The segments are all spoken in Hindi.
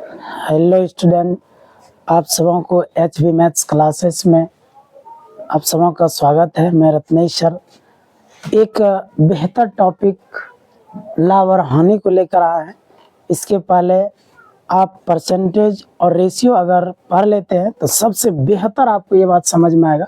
हेलो स्टूडेंट, आप सबों को HB मैथ्स क्लासेस में आप सबों का स्वागत है। मैं रत्नेश सर एक बेहतर टॉपिक लाभ और हानि को लेकर आया है। इसके पहले आप परसेंटेज और रेशियो अगर पढ़ लेते हैं तो सबसे बेहतर आपको ये बात समझ में आएगा।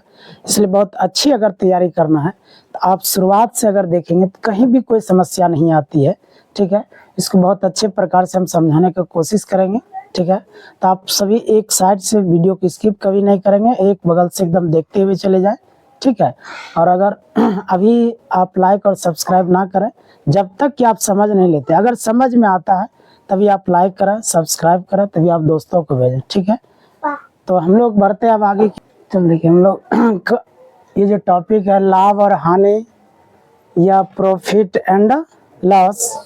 इसलिए बहुत अच्छी अगर तैयारी करना है तो आप शुरुआत से अगर देखेंगे तो कहीं भी कोई समस्या नहीं आती है। ठीक है, इसको बहुत अच्छे प्रकार से हम समझाने की कोशिश करेंगे। ठीक है, तो आप सभी एक साइड से वीडियो को स्किप कभी नहीं करेंगे, एक बगल से एकदम देखते हुए चले जाएं। ठीक है, और अगर अभी आप लाइक और सब्सक्राइब ना करें जब तक कि आप समझ नहीं लेते, अगर समझ में आता है तभी आप लाइक करें, सब्सक्राइब करें, तभी आप दोस्तों को भेजें। ठीक है, तो हम लोग बढ़ते हैं अब आगे। चल देखिए, हम लोग ये जो टॉपिक है लाभ और हानि या प्रॉफिट एंड लॉस,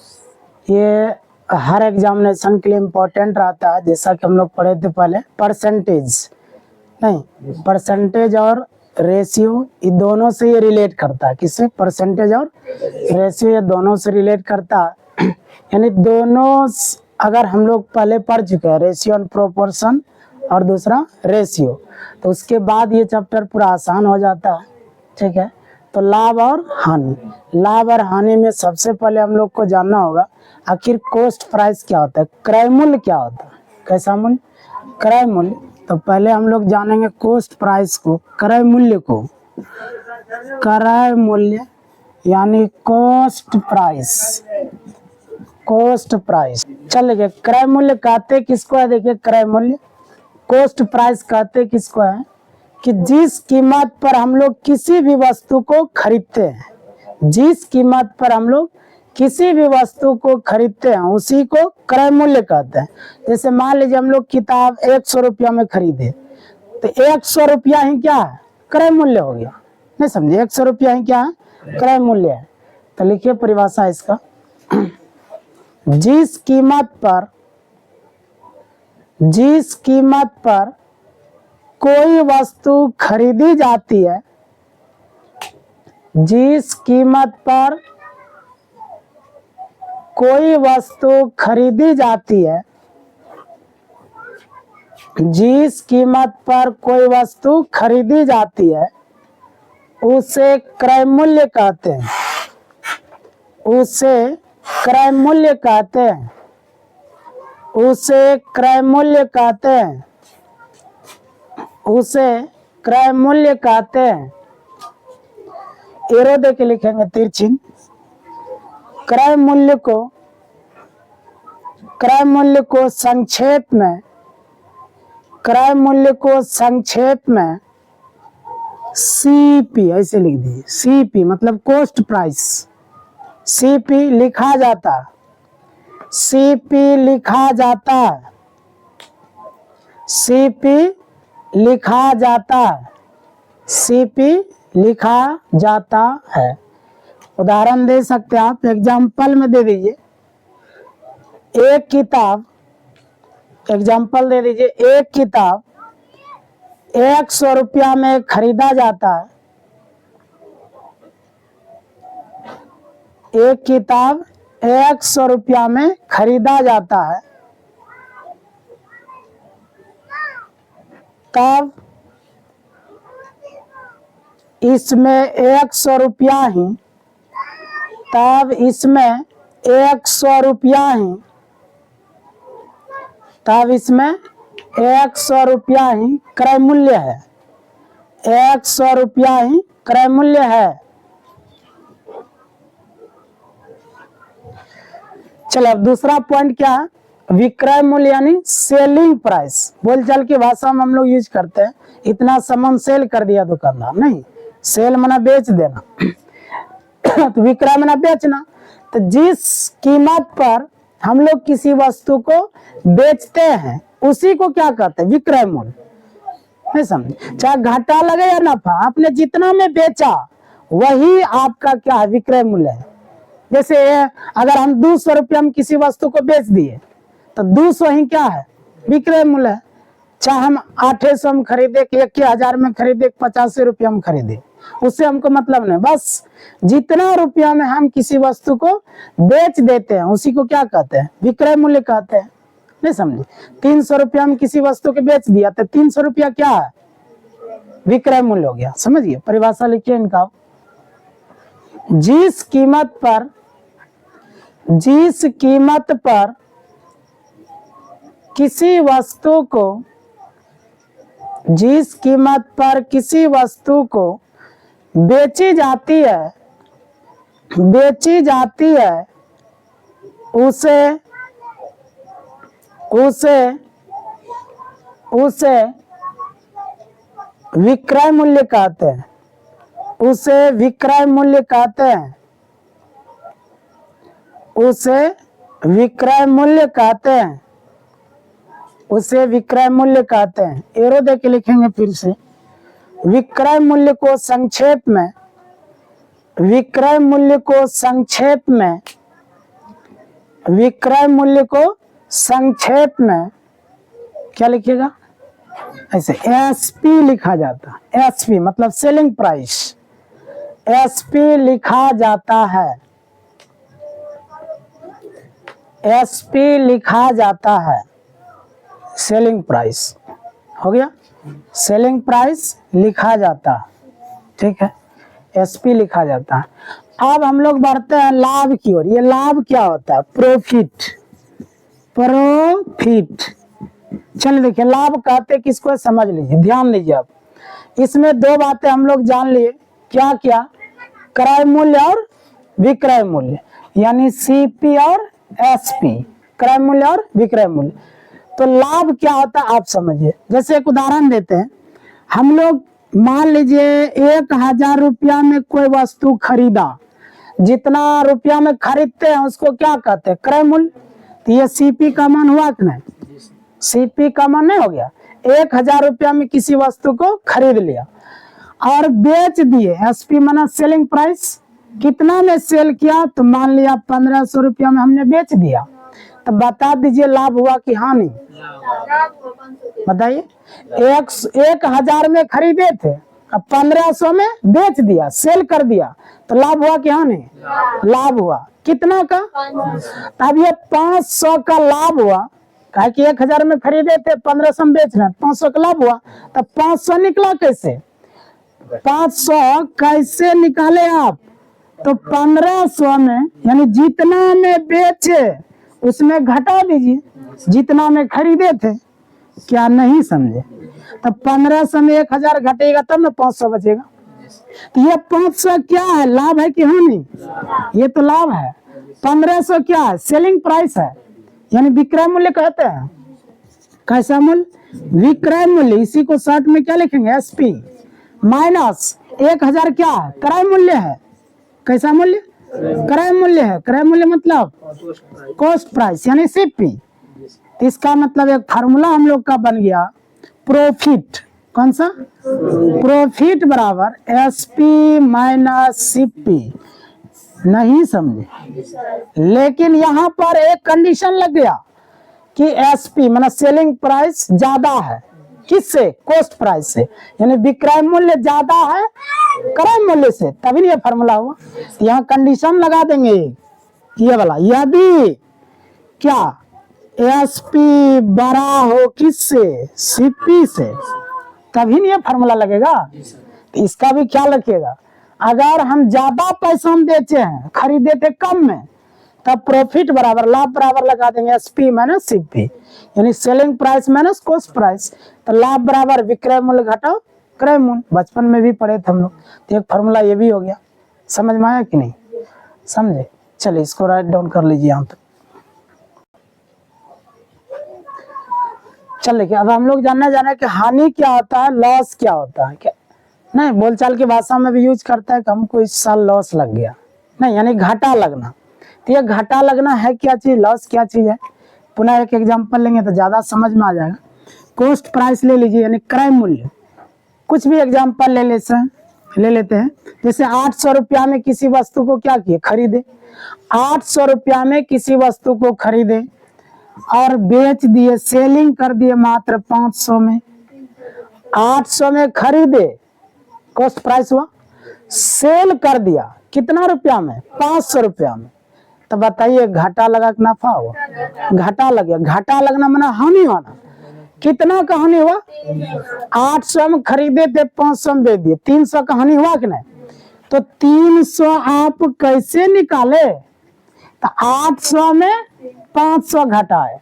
ये हर एग्जामिनेशन के लिए इम्पोर्टेंट रहता है। जैसा कि हम लोग पढ़े थे पहले, परसेंटेज और रेशियो, ये दोनों से ये रिलेट करता है। किससे? परसेंटेज और रेशियो, ये दोनों से रिलेट करता है। यानी दोनों अगर हम लोग पहले पढ़ चुके हैं, रेशियो एंड प्रोपोर्शन और दूसरा रेशियो, तो उसके बाद ये चैप्टर पूरा आसान हो जाता है। ठीक है, तो लाभ और हानि। लाभ और हानि में सबसे पहले हम लोग को जानना होगा आखिर कॉस्ट प्राइस क्या होता है, क्रय मूल्य क्या होता है। कैसा मूल्य? क्रय मूल्य। तो पहले हम लोग जानेंगे कॉस्ट प्राइस को, क्रय मूल्य को। क्रय मूल्य यानी कॉस्ट प्राइस। कॉस्ट प्राइस, चलिए क्रय मूल्य कहते किसको है? देखिए, क्रय मूल्य, कॉस्ट प्राइस कहते किसको है कि जिस कीमत पर हम लोग किसी भी वस्तु को खरीदते हैं, जिस कीमत पर हम लोग किसी भी वस्तु को खरीदते हैं उसी को क्रय मूल्य कहते हैं। जैसे मान लीजिए हम लोग किताब 100 रुपया में खरीदे, तो 100 रुपया ही क्या है? क्रय मूल्य हो गया। नहीं समझे? 100 रुपया ही क्या है? क्रय मूल्य है। तो लिखिए परिभाषा इसका, जिस कीमत पर कोई वस्तु खरीदी जाती है, जिस कीमत पर कोई वस्तु खरीदी जाती है, जिस कीमत पर कोई वस्तु खरीदी जाती है उसे क्रय मूल्य कहते हैं। उसे क्रय मूल्य कहते हैं। उसे क्रय मूल्य कहते हैं। उसे क्रय मूल्य कहते हैं। एरो दे के लिखेंगे तिरछी। क्रय मूल्य को संक्षेप में सीपी ऐसे लिख दीजिए। सीपी मतलब कॉस्ट प्राइस। सीपी लिखा जाता है। सीपी लिखा जाता है। सीपी लिखा जाता है। सीपी लिखा जाता है। उदाहरण दे सकते हैं आप, एग्जाम्पल में दे दीजिए। एक किताब, एग्जाम्पल दे दीजिए, एक किताब 100 रुपया में खरीदा जाता है। एक किताब 100 रुपया में खरीदा जाता है, तब इसमें 100 रुपया ही, तब इसमें 100 रुपया ही, तब इसमें 100 रुपया ही क्रय मूल्य है। 100 रुपया ही क्रय मूल्य है। चलो अब दूसरा पॉइंट क्या है? विक्रय मूल्य यानी सेलिंग प्राइस। बोलचाल की भाषा में हम लोग यूज करते हैं, इतना सामान सेल कर दिया दुकानदार। नहीं, सेल मना बेच देना। तो विक्रय मना बेचना। तो जिस कीमत पर हम लोग किसी वस्तु को बेचते हैं उसी को क्या कहते हैं? विक्रय मूल्य। नहीं समझे? चाहे घाटा लगे या नफा, आपने जितना में बेचा वही आपका क्या है? विक्रय मूल्य है। जैसे अगर हम 200 रुपया में किसी वस्तु को बेच दिए तो 200 ही क्या है? विक्रय मूल्य है। चाहे हम 800 में खरीदे, 1000 में खरीदे, 85 रुपया में खरीदे, उससे हमको मतलब नहीं। बस जितना रुपया में हम किसी वस्तु को बेच देते हैं उसी को क्या कहते हैं? विक्रय मूल्य कहते हैं। नहीं समझे। 300 रुपया में किसी वस्तु के बेच दिया तो 300 रुपया क्या है, विक्रय मूल्य हो गया। समझिए, परिभाषा लिखिए इनका। जिस कीमत पर किसी वस्तु को बेची जाती है उसे विक्रय मूल्य कहते हैं। उसे विक्रय मूल्य कहते हैं। एरो दे के लिखेंगे फिर से। विक्रय मूल्य को संक्षेप में क्या लिखिएगा, ऐसे एसपी लिखा जाता है। एसपी मतलब सेलिंग प्राइस, एसपी लिखा जाता है। सेलिंग प्राइस हो गया, सेलिंग प्राइस लिखा जाता है, ठीक है, एसपी लिखा जाता है। अब हम लोग बढ़ते हैं लाभ की ओर। ये लाभ क्या होता है, प्रॉफिट। चलिए देखिए, लाभ कहते किसको समझ लीजिए, ध्यान दीजिए। अब इसमें दो बातें हम लोग जान लिए, क्या क्या, क्रय मूल्य और विक्रय मूल्य, यानी सीपी और एसपी, क्रय मूल्य और विक्रय मूल्य। तो लाभ क्या होता है आप समझिए। जैसे एक उदाहरण देते हैं, हम लोग मान लीजिए 1000 रुपया में कोई वस्तु खरीदा, जितना रुपया में खरीदते हैं उसको क्या कहते हैं, क्रय मूल्य। तो ये सीपी का मान हुआ कि नहीं, सीपी का मान नहीं हो गया। 1000 रुपया में किसी वस्तु को खरीद लिया और बेच दिए, एसपी माना सेलिंग प्राइस। कितना में सेल किया, तो मान लिया 1500 रुपया में हमने बेच दिया। तो बता दीजिए लाभ हुआ कि हानि, बताइए। 1000 में खरीदे थे, अब 1500 में बेच दिया, सेल कर दिया, तो लाभ हुआ कि हानि, लाभ हुआ। कितना का, अब ये 500 का लाभ हुआ, कहा कि 1000 में खरीदे थे, 1500 में बेच रहे हैं, 500 का लाभ हुआ। तब 500 निकला कैसे, 500 कैसे निकाले आप, तो 1500 में यानी जितना में बेचे उसमें घटा दीजिए जितना में खरीदे थे। क्या नहीं समझे, तब 1500 में 1000 घटेगा तब ना 500 बचेगा। तो ये 500 क्या है, लाभ है कि हानि, ये तो लाभ है। 1500 क्या है, सेलिंग प्राइस है, यानी विक्रय मूल्य कहते हैं। कैसा मूल्य, विक्रय मूल्य। इसी को शॉर्ट में क्या लिखेंगे, एसपी माइनस 1000 क्या है, क्रय मूल्य है। कैसा मूल्य, क्रय मूल्य है। क्रय मूल्य मतलब कॉस्ट प्राइस यानी सीपी। इसका मतलब एक फार्मूला हम लोग का बन गया, प्रॉफिट। कौन सा, प्रॉफिट बराबर एसपी माइनस सीपी। नहीं समझे, लेकिन यहाँ पर एक कंडीशन लग गया कि एसपी माना सेलिंग प्राइस ज्यादा है, किससे, कॉस्ट प्राइस से, यानी विक्रय मूल्य ज्यादा है क्रय मूल्य से, तभी ये फार्मूला हुआ। यहाँ कंडीशन लगा देंगे ये वाला, यदि क्या एसपी बड़ा हो किससे, सीपी से, तभी नहीं ये फार्मूला लगेगा। तो इसका भी ख्याल रखिएगा। अगर हम ज्यादा पैसा हम बेचे हैं, खरीदे थे कम में, तब प्रॉफिट बराबर लाभ बराबर लगा देंगे एसपी माइनस सीपी, यानी selling price minus cost price. तो लाभ बराबर विक्रय मूल्य घटाओ क्रय मूल्य, बचपन में भी पढ़े थे हम लोग। तो एक फार्मूला ये भी हो गया, समझ में आया कि नहीं, समझे। चलिए इसको राइट डाउन कर लीजिए यहाँ पे। चल देखिए, अब हम लोग जानना कि हानि क्या होता है, लॉस क्या होता है। क्या नहीं, बोलचाल की भाषा में भी यूज करता है कि हमको इस साल लॉस लग गया, नहीं यानी घाटा लगना। तो ये घाटा लगना है क्या चीज, लॉस क्या चीज है। पुनः एक एग्जांपल लेंगे तो ज्यादा समझ में आ जाएगा। कॉस्ट प्राइस ले लीजिए यानी क्रय मूल्य। कुछ भी एग्जांपल ले लेते हैं। जैसे 800 रुपया में किसी वस्तु को क्या किए, खरीदे। 800 रुपया में किसी वस्तु को खरीदे और बेच दिए, सेलिंग कर दिए मात्र 500 में। 800 में खरीदे, कॉस्ट प्राइस हुआ, सेल कर दिया कितना रुपया में, 500 रुपया में। तो बताइए घाटा लगा कि नफा हुआ? घाटा लग गया। घाटा लगना माना हानि होना। कितना का हानि हुआ? 800 में खरीदे थे, 500 में बेच दिए, 300 का हानि हुआ कि नहीं? तो 300 आप कैसे निकाले? तो 800 में 500 घटा है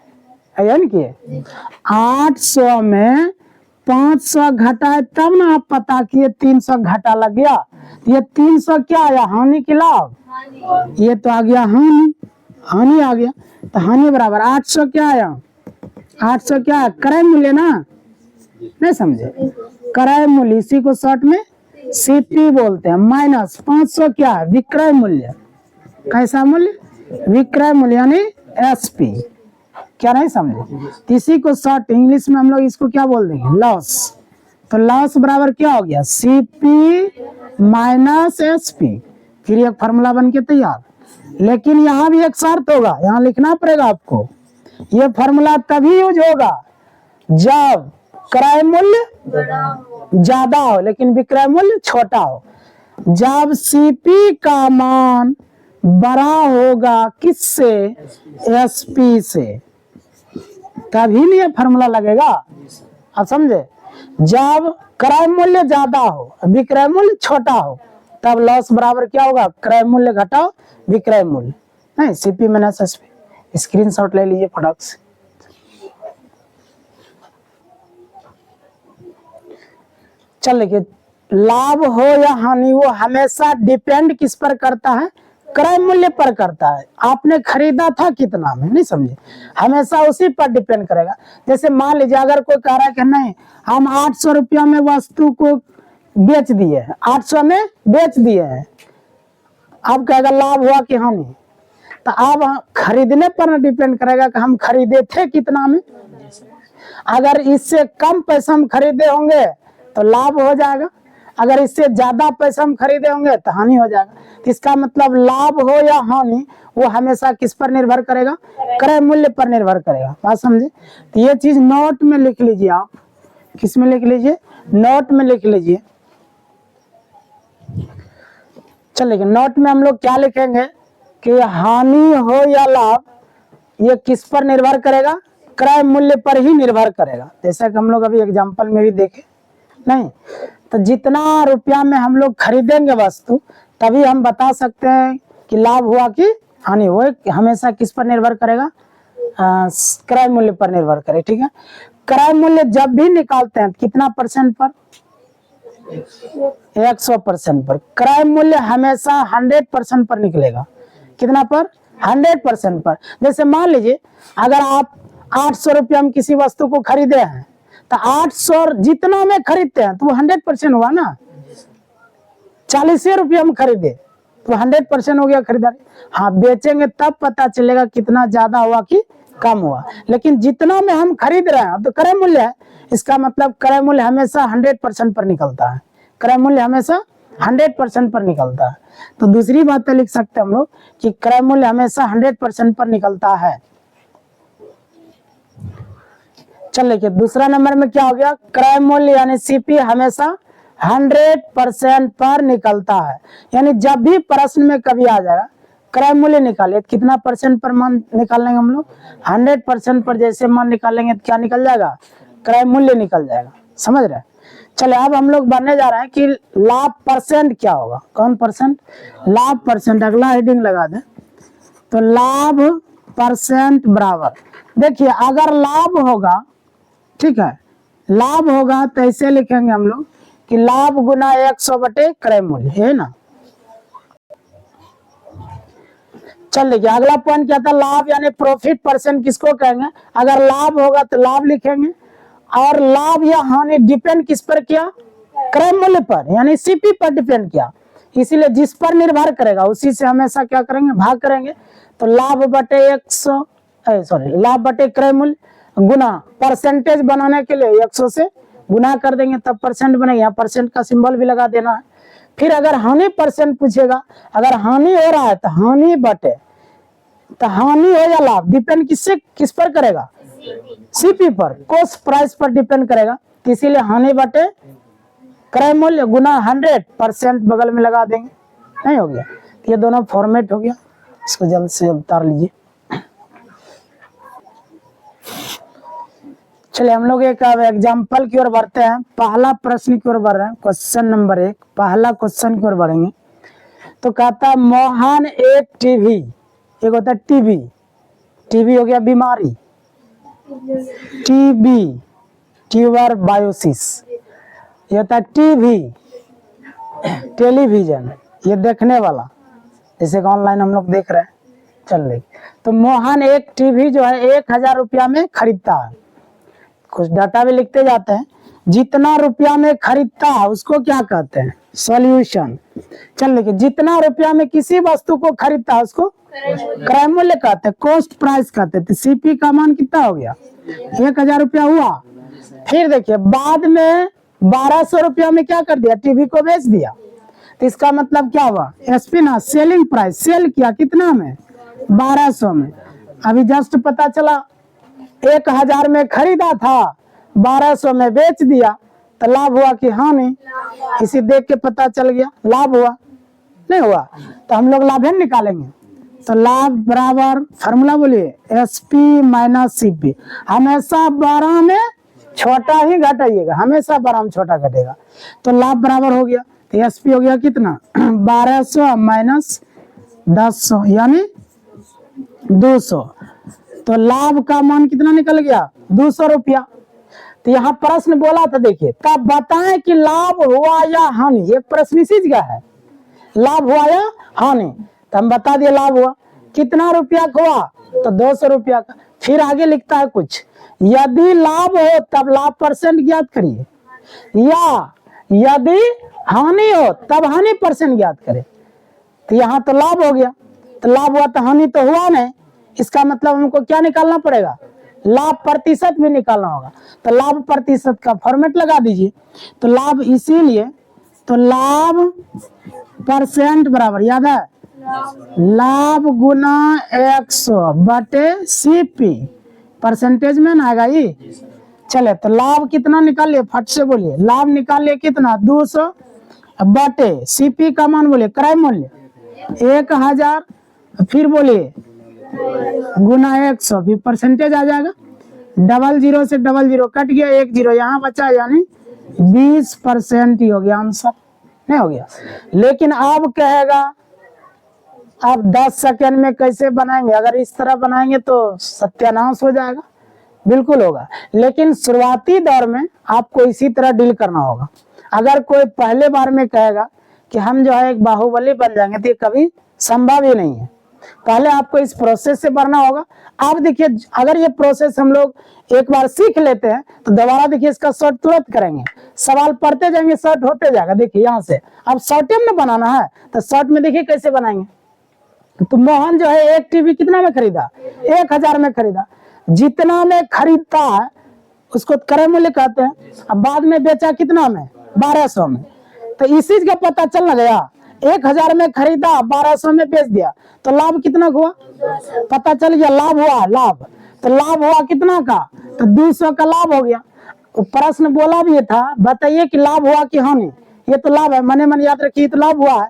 यानी कि 800 में 500 घटा है, तब ना आप पता किए 300 घाटा लग गया। ये 300 क्या आया? हानि की लाभ? ये तो आ गया हानि, हानि आ गया। तो हानि बराबर 800 क्या आया? 800 क्या है? क्रय मूल्य ना, नहीं समझे? क्रय मूल्य, इसी को शॉर्ट में सीपी बोलते हैं, माइनस 500 क्या है? विक्रय मूल्य। कैसा मूल्य? विक्रय मूल्य यानी एसपी। क्या नहीं समझे? इसी को शॉर्ट इंग्लिश में हम लोग इसको क्या बोल देंगे? लॉस। तो लॉस बराबर क्या हो गया? CP minus SP. फिर एक फॉर्मूला बन के तैयार। लेकिन यहाँ भी एक शर्त होगा, यहाँ लिखना पड़ेगा आपको। ये फॉर्मूला तभी यूज होगा जब क्रय मूल्य ज्यादा हो लेकिन विक्रय मूल्य छोटा हो। जब सीपी का मान बड़ा होगा किससे? एसपी से, तभी नहीं ये फॉर्मूला लगेगा। आप समझे? जब क्रय मूल्य ज्यादा हो विक्रय मूल्य छोटा हो, तब लॉस बराबर क्या होगा? क्रय मूल्य घटाओ विक्रय मूल्य, नहीं सीपी माइनस एसपी। स्क्रीनशॉट ले लीजिए फटाक से। चल देखिए, लाभ हो या हानि वो हमेशा डिपेंड किस पर करता है? क्रय मूल्य पर करता है। आपने खरीदा था कितना में, नहीं समझे? हमेशा उसी पर डिपेंड करेगा। जैसे मान लीजिए अगर कोई कह रहा है कि नहीं हम 800 रुपया में वस्तु को बेच दिए, 800 में बेच दिए हैं, अब कहेगा लाभ हुआ कि हानि? तो अब खरीदने पर डिपेंड करेगा कि हम खरीदे थे कितना में। अगर इससे कम पैसा हम खरीदे होंगे तो लाभ हो जाएगा, अगर इससे ज्यादा पैसा हम खरीदे होंगे तो हानि हो जाएगा। तो इसका मतलब लाभ हो या हानि वो हमेशा किस पर निर्भर करेगा? क्रय मूल्य पर निर्भर करेगा। बात समझे? तो ये चीज नोट में लिख लीजिए आप। किस में लिख लीजिए? नोट में लिख लीजिए। चलिए नोट में हम लोग क्या लिखेंगे कि हानि हो या लाभ ये किस पर निर्भर करेगा? क्रय मूल्य पर ही निर्भर करेगा। जैसा कि हम लोग अभी एग्जांपल में भी देखे, नहीं तो जितना रुपया में हम लोग खरीदेंगे वस्तु तभी हम बता सकते हैं कि लाभ हुआ कि हानि हुआ। हमेशा किस पर निर्भर करेगा? क्रय मूल्य पर निर्भर करे। ठीक है, क्रय मूल्य जब भी निकालते हैं कितना परसेंट पर? 100% पर। क्रय मूल्य हमेशा 100% पर निकलेगा। कितना पर? 100% पर। जैसे मान लीजिए अगर आप 800 रुपया में किसी वस्तु को खरीदे हैं तो 800 जितना में खरीदते हैं तो वो 100% हुआ ना। 40 रुपया में खरीदे तो 100% हो गया खरीदारी। हाँ, बेचेंगे तब पता चलेगा कितना ज्यादा हुआ कि कम हुआ। लेकिन जितना में हम खरीद रहे हैं तो क्रय मूल्य है, इसका मतलब क्रय मूल्य हमेशा 100% पर निकलता है। क्रय मूल्य हमेशा 100% पर निकलता है। तो दूसरी बात लिख सकते हैं हम लोग कि क्रय मूल्य हमेशा 100% पर निकलता है। चल देखिए दूसरा नंबर में क्या हो गया? क्रय मूल्य यानी सीपी हमेशा 100% पर निकलता है। यानी जब भी प्रश्न में कभी आ जाएगा क्रय मूल्य निकालिए, कितना परसेंट पर मान निकाल लेंगे हम लोग? 100% पर जैसे मान निकालेंगे तो क्या निकल जाएगा? क्रय मूल्य निकल जाएगा। समझ रहे हैं? चले अब हम लोग बनने जा रहे हैं कि लाभ परसेंट क्या होगा। कौन परसेंट? लाभ परसेंट। अगला हेडिंग लगा दें तो लाभ परसेंट बराबर, देखिए अगर लाभ होगा, ठीक है, लाभ होगा तो ऐसे लिखेंगे हम लोग कि लाभ गुना 100 बटे क्रय मूल्य, है ना। चल देखिए अगला पॉइंट क्या था? लाभ यानी प्रॉफिट परसेंट किसको कहेंगे? अगर लाभ होगा तो लाभ लिखेंगे, और लाभ या हानि डिपेंड किस पर किया? क्रय मूल्य पर, यानी सीपी पर डिपेंड किया। इसीलिए जिस पर निर्भर करेगा उसी से हमेशा क्या करेंगे? भाग करेंगे। तो लाभ बटे 100, लाभ बटे क्रय मूल्य गुना, परसेंटेज बनाने के लिए 100 से गुना कर देंगे तब परसेंट बनेगा। यहाँ परसेंट का सिंबल भी लगा देना है। फिर अगर हानि परसेंट पूछेगा, अगर हानि हो रहा है तो हानि बटे, तो हानि हो या लाभ डिपेंड किससे किस पर करेगा? सीपी पर, कॉस्ट प्राइस पर डिपेंड करेगा। तो इसीलिए हानि बटे क्रय मूल्य गुना 100% बगल में लगा देंगे। नहीं हो गया? ये दोनों फॉर्मेट हो गया। इसको जल्द से जल्द उतार लीजिए। चलिए हम लोग एक एग्जाम्पल की ओर बढ़ते हैं। पहला प्रश्न की ओर बढ़ रहे हैं, क्वेश्चन नंबर 1। पहला क्वेश्चन की ओर बढ़ेंगे तो कहता है मोहन एक टीवी, एक होता है टीबी, टीबी हो गया बीमारी, टीबी ट्यूबरबायोसिस, ये होता है टीवी टेलीविजन, ये देखने वाला, जैसे ऑनलाइन हम लोग देख रहे हैं। चल रही तो मोहन एक टीवी जो है 1000 रुपया में खरीदता है। कुछ डाटा भी लिखते जाते हैं। जितना रुपया में खरीदता है उसको क्या कहते हैं? सॉल्यूशन। चल देखिए, जितना रुपया में किसी वस्तु को खरीदता है उसको क्रय मूल्य कहते हैं, कॉस्ट प्राइस कहते हैं। तो सीपी का मान कितना हो गया? 1000 रुपया हुआ। फिर देखिए बाद में 1200 रुपया में क्या कर दिया? टीवी को बेच दिया। तो इसका मतलब क्या हुआ? एसपी ना, सेलिंग प्राइस, सेल किया कितना में? 1200 में। अभी जस्ट पता चला 1000 में खरीदा था, 1200 में बेच दिया, तो लाभ हुआ कि हानि? इसी देख के पता चल गया लाभ हुआ नहीं हुआ। तो हम लोग लाभ निकालेंगे। तो लाभ बराबर फार्मूला बोलिए एसपी माइनस सीपी। हमेशा 12 में छोटा ही घटाइएगा, हमेशा 12 में छोटा घटेगा। तो लाभ बराबर हो गया, तो एसपी हो गया कितना? 1200 माइनस 1000 यानी 200। तो लाभ का मान कितना निकल गया? 200 रुपया। तो यहाँ प्रश्न बोला था, देखिए तब बताएं कि लाभ हुआ या हानि। एक प्रश्न इसी जगह है, लाभ हुआ या हानि। तो हम बता दिए लाभ हुआ। कितना रुपया का हुआ? तो 200 रुपया का। फिर आगे लिखता है कुछ, यदि लाभ हो तब लाभ परसेंट ज्ञात करिए, या यदि हानि हो तब हानि परसेंट ज्ञात करें। तो यहाँ तो लाभ हो गया, तो लाभ हुआ तो हानि तो हुआ नहीं। इसका मतलब हमको क्या निकालना पड़ेगा? लाभ प्रतिशत भी निकालना होगा। तो लाभ प्रतिशत का फॉर्मेट लगा दीजिए। तो लाभ इसीलिए, तो लाभ परसेंट बराबर, याद है, लाभ गुना 100 बटे सीपी, परसेंटेज में ना आएगा ये। चले तो लाभ कितना निकाल लिए? फट से बोलिए, लाभ निकाल लिए कितना? 200 बटे सीपी का मान बोलिए क्रय मूल्य 1000, फिर बोलिए गुना 100, फिर परसेंटेज आ जाएगा। 00 से 00 कट गया, 1 0 यहाँ बचा, यानी 20% ही हो गया आंसर, नहीं हो गया। लेकिन अब कहेगा आप 10 सेकेंड में कैसे बनाएंगे? अगर इस तरह बनाएंगे तो सत्यानाश हो जाएगा। बिल्कुल होगा, लेकिन शुरुआती दौर में आपको इसी तरह डील करना होगा। अगर कोई पहले बार में कहेगा कि हम जो है एक बाहुबली बन जाएंगे, तो ये कभी संभव ही नहीं है। पहले आपको इस प्रोसेस से बढ़ना होगा। आप देखिए, अगर ये प्रोसेस हम लोग एक बार सीख लेते हैं तो दोबारा देखिए इसका शॉर्ट तुरंत करेंगे, सवाल पढ़ते जाएंगे, शॉर्ट होते जाएगा। देखिए यहाँ से अब शॉर्ट में बनाना है, तो शॉर्ट में देखिए कैसे बनाएंगे। तो मोहन जो है एक टीवी कितना में खरीदा? 1000 में खरीदा। जितना में खरीदता है उसको क्रय मूल्य कहते हैं। अब बाद में बेचा कितना में? 1200 में। तो इसी का पता चलना गया, 1000 में खरीदा, 1200 में बेच दिया, तो लाभ कितना हुआ? पता चल गया, लाभ हुआ। लाभ तो लाभ हुआ कितना का? तो 200 का लाभ हो गया। प्रश्न बोला भी था, बताइए कि लाभ हुआ कि हानि? ये तो लाभ है, मने मन याद रखिए, तो लाभ हुआ है,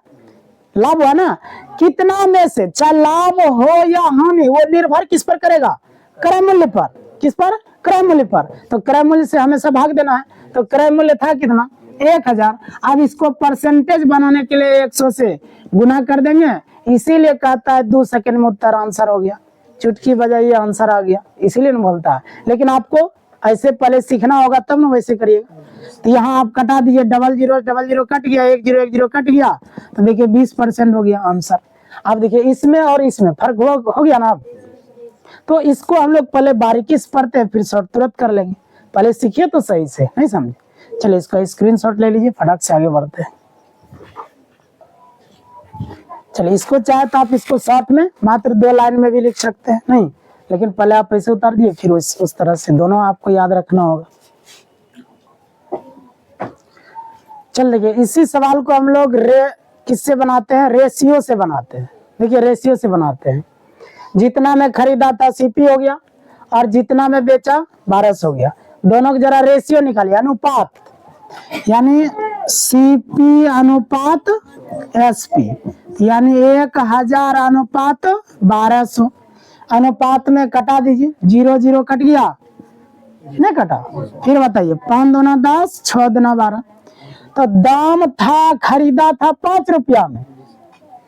लाभ हुआ ना। कितना में से, चाहे लाभ हो या हानि, वो निर्भर किस पर करेगा? क्रय मूल्य पर। किस पर? क्रय मूल्य पर। तो क्रय मूल्य से हमेशा भाग देना है। तो क्रय मूल्य था कितना? 1000। अब इसको परसेंटेज बनाने के लिए 100 से गुना कर देंगे। इसीलिए कहता है 2 सेकंड में उत्तर आंसर हो गया, चुटकी बजाइए आंसर आ गया, इसीलिए नहीं बोलता है। लेकिन आपको ऐसे पहले सीखना होगा, तब ना वैसे करिएगा। तो यहाँ आप कटा दीजिए, 00 00 कट गया, 1 0 1 0 कट गया, तो देखिए 20% हो गया आंसर। अब देखिए इसमें और इसमें फर्क हो गया ना। अब तो इसको हम लोग पहले बारीकी से पढ़ते हैं, फिर शॉर्ट तुरंत कर लेंगे। पहले सीखिए तो सही से, नहीं समझे? चलिए इसका स्क्रीनशॉट ले लीजिए, फटाक से आगे बढ़ते हैं। चलिए इसको चाहे तो आप इसको शॉर्ट में मात्र 2 लाइन में भी लिख सकते हैं, नहीं, लेकिन पहले आप ऐसे उतार दिए, फिर उस तरह से दोनों आपको याद रखना होगा। चल देखिए, इसी सवाल को हम लोग किससे बनाते हैं? रेशियो से बनाते हैं। देखिए रेशियो से बनाते हैं। जितना में खरीदा था सीपी हो गया, और जितना में बेचा 1200 हो गया। दोनों का जरा रेशियो निकालिए, अनुपात, यानी सीपी अनुपात एसपी, यानी 1000 अनुपात 1200। अनुपात में कटा दीजिए, 0 0 कट गया, नहीं कटा। फिर बताइए, 5 दूना 10, 6 दूना 12। तो दाम था, खरीदा था 5 रुपया में।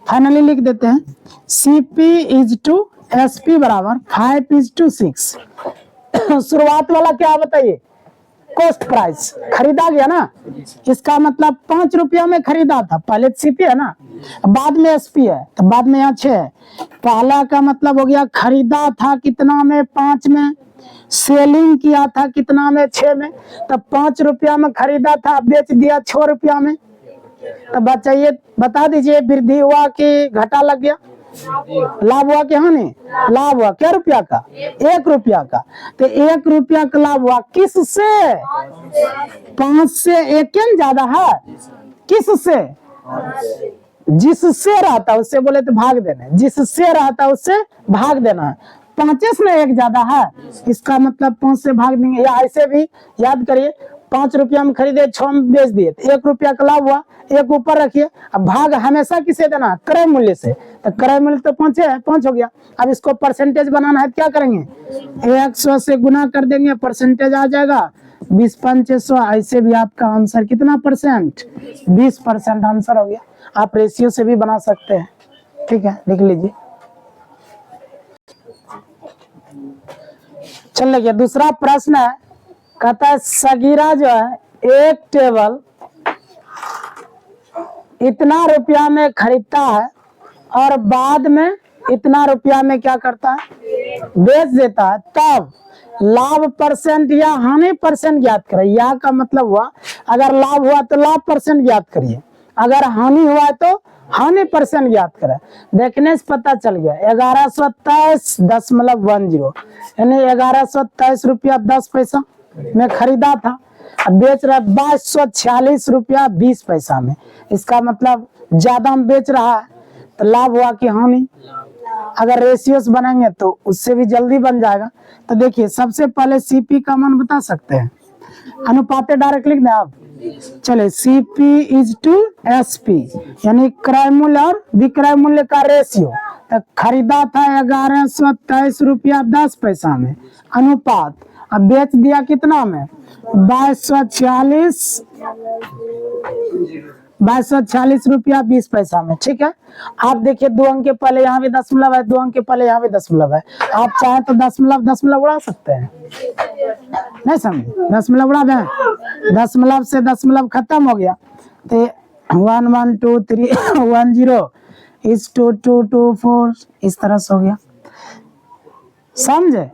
फाइनली लिख देते हैं, सीपी इज टू एसपी बराबर 5:6। शुरुआत वाला क्या बताइए, कॉस्ट प्राइस, खरीदा गया ना, इसका मतलब 5 रुपया में खरीदा था। पहले सीपी है ना, बाद में एसपी है, तो बाद में यहाँ 6 है। पहला का मतलब हो गया खरीदा था कितना में, 5 में, सेलिंग किया था कितना में, 6 में। तब 5 रुपया में खरीदा था, बेच दिया 6 रुपया में। तो बताइए, बता दीजिए, वृद्धि हुआ कि घाटा लग गया, लाभ हुआ कि हानि? लाभ हुआ। क्या रुपया का? 1 रुपया का। तो 1 रुपया का लाभ हुआ किससे? 5 से 1 ज्यादा है, किससे? जिससे रहता उससे, बोले तो भाग देना, जिससे रहता उससे भाग देना है। 5 में 1 ज्यादा है, इसका मतलब 5 से भाग देंगे। या ऐसे भी याद करिए, 5 रुपया में खरीदे, 6 में बेच दिए, तो 1 रुपया का लाभ हुआ, 1 ऊपर रखिए। अब भाग हमेशा किसे देना? क्रय मूल्य से। तो क्रय मूल्य तो 5 है, 5 हो गया। अब इसको परसेंटेज बनाना है, क्या करेंगे? 100 से गुना कर देंगे, परसेंटेज आ जाएगा 20 5 100। ऐसे भी आपका आंसर कितना परसेंट? 20% आंसर हो गया। आप रेशियो से भी बना सकते हैं, ठीक है, लिख लीजिए। चलिए, दूसरा प्रश्न है, कहता है सगीरा जो है एक टेबल इतना रुपया में खरीदता है और बाद में इतना रुपया में क्या करता है? बेच देता है। तब लाभ परसेंट या हानि परसेंट ज्ञात करिए। या का मतलब हुआ, अगर लाभ हुआ तो लाभ परसेंट ज्ञात करिए, अगर हानि हुआ तो हानि परसेंट ज्ञात करें। देखने से पता चल गया, 1123.10, यानी 1123 रुपया 10 पैसा में खरीदा था, अब बेच रहा है 2246 रुपया 20 पैसा में। इसका मतलब ज्यादा में बेच रहा है, तो लाभ हुआ कि हानि? अगर रेशियोस बनाएंगे तो उससे भी जल्दी बन जाएगा। तो देखिए, सबसे पहले सीपी का मान बता सकते हैं, अनुपात डायरेक्ट लिख दें आप। चले, सीपी इज टू एसपी, यानी क्रय मूल्य और विक्रय मूल्य का रेशियो। तो खरीदा था 1123 रुपया 10 पैसा में, अनुपात, अब बेच दिया कितना में? 2246 रुपया 20 पैसा में, ठीक है। आप देखिए, 2 अंक के पहले यहाँ भी दशमलव है, 2 अंक के पहले यहाँ भी दशमलव है। आप चाहे तो दशमलव उड़ा सकते हैं, नहीं समझे? दशमलव उड़ा दें, दशमलव से दशमलव खत्म हो गया, तो 1 1 2 3 1 0 is 2 2 2 4, इस तरह से हो गया, समझे?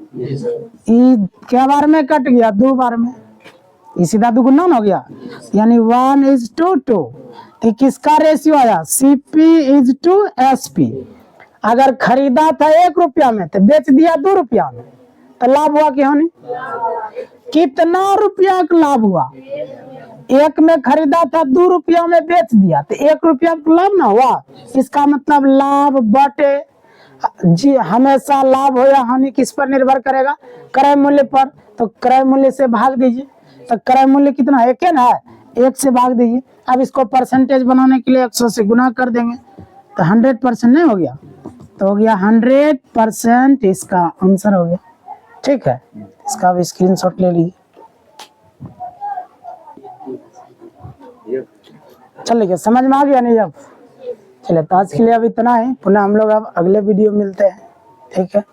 क्या बार में कट गया? 2 बार में, सीधा दुगुना हो गया, यानी 1:2। तो किसका रेशियो आया? CP is to SP. अगर खरीदा था 1 रुपया में तो बेच दिया 2 रुपया में, तो लाभ हुआ कि हानि? कितना रुपया का लाभ हुआ? 1 में खरीदा था, 2 रुपया में बेच दिया, तो 1 रुपया का लाभ ना हुआ। इसका मतलब लाभ बटे जी, हमेशा लाभ हो या हानि किस पर निर्भर करेगा? क्रय मूल्य पर। तो क्रय मूल्य से भाग दीजिए, तो क्रय मूल्य कितना? 1 है ना, 1 से भाग दीजिए। अब इसको परसेंटेज बनाने के लिए 100 से गुना कर देंगे, तो 100% नहीं हो गया, तो हो गया 100%, इसका आंसर हो गया, ठीक है। इसका भी स्क्रीनशॉट ले लीजिए। चलिए, समझ में आ गया नहीं? अब चलिए, तो आज के लिए अब इतना ही, पुनः हम लोग अब अगले वीडियो मिलते हैं, ठीक है।